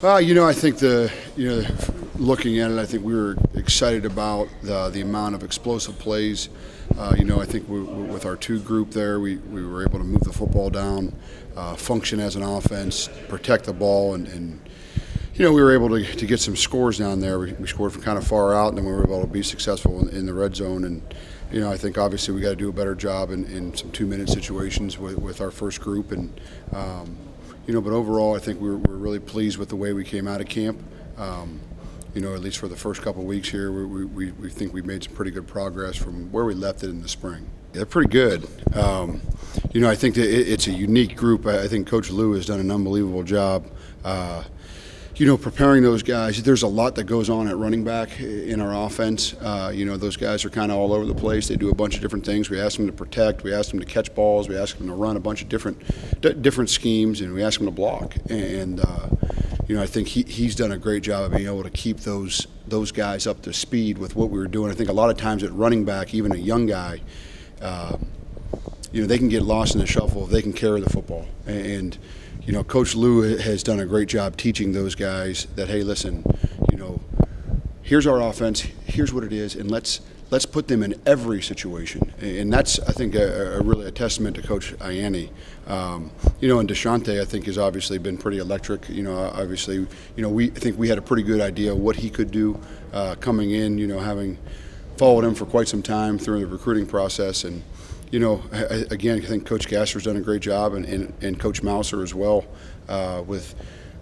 I think looking at it, I think we were excited about the amount of explosive plays. I think with our two group there, we were able to move the football down, function as an offense, protect the ball, and we were able to get some scores down there. We scored from kind of far out, and then we were able to be successful in the red zone. And I think obviously we got to do a better job in some 2-minute situations with our first group. But overall, I think we're really pleased with the way we came out of camp. At least for the first couple of weeks here, we think we've made some pretty good progress from where we left it in the spring. They're pretty good. I think that it's a unique group. I think Coach Lou has done an unbelievable job. Preparing those guys. There's a lot that goes on at running back in our offense. Those guys are kind of all over the place. They do a bunch of different things. We ask them to protect. We ask them to catch balls. We ask them to run a bunch of different schemes, and we ask them to block. And I think he's done a great job of being able to keep those guys up to speed with what we were doing. I think a lot of times at running back, even a young guy, they can get lost in the shuffle if they can carry the football. And Coach Lou has done a great job teaching those guys that, hey, listen, here's our offense, here's what it is, and let's put them in every situation. And that's, I think, really a testament to Coach Ianni. And Deshante, I think, has obviously been pretty electric. I think we had a pretty good idea of what he could do coming in, having followed him for quite some time through the recruiting process. And I think Coach Gasser's done a great job, and Coach Mouser as well, with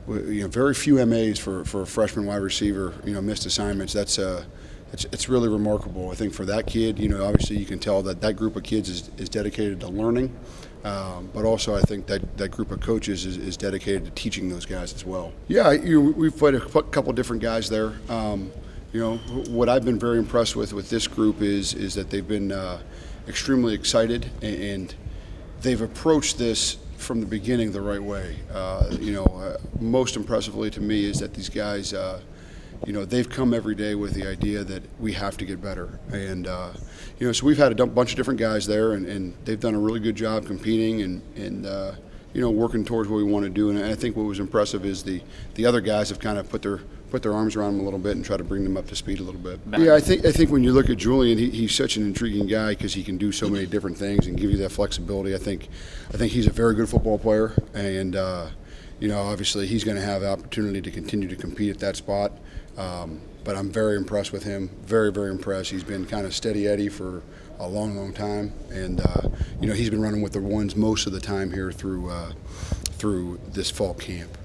very few MAs for a freshman wide receiver. Missed assignments. It's really remarkable. I think for that kid, obviously you can tell that group of kids is dedicated to learning, but also I think that group of coaches is dedicated to teaching those guys as well. Yeah, we've played a couple different guys there. What I've been very impressed with this group is that they've been extremely excited, and they've approached this from the beginning the right way. Most impressively to me is that these guys, they've come every day with the idea that we have to get better. And, so we've had a bunch of different guys there, and they've done a really good job competing and working towards what we want to do. And I think what was impressive is the other guys have kind of put their arms around them a little bit and try to bring them up to speed a little bit. Yeah, I think when you look at Julian, he's such an intriguing guy because he can do so many different things and give you that flexibility. I think he's a very good football player, and obviously he's going to have the opportunity to continue to compete at that spot. But I'm very impressed with him. Very, very impressed. He's been kind of steady Eddie for a long, long time, and he's been running with the ones most of the time here through this fall camp.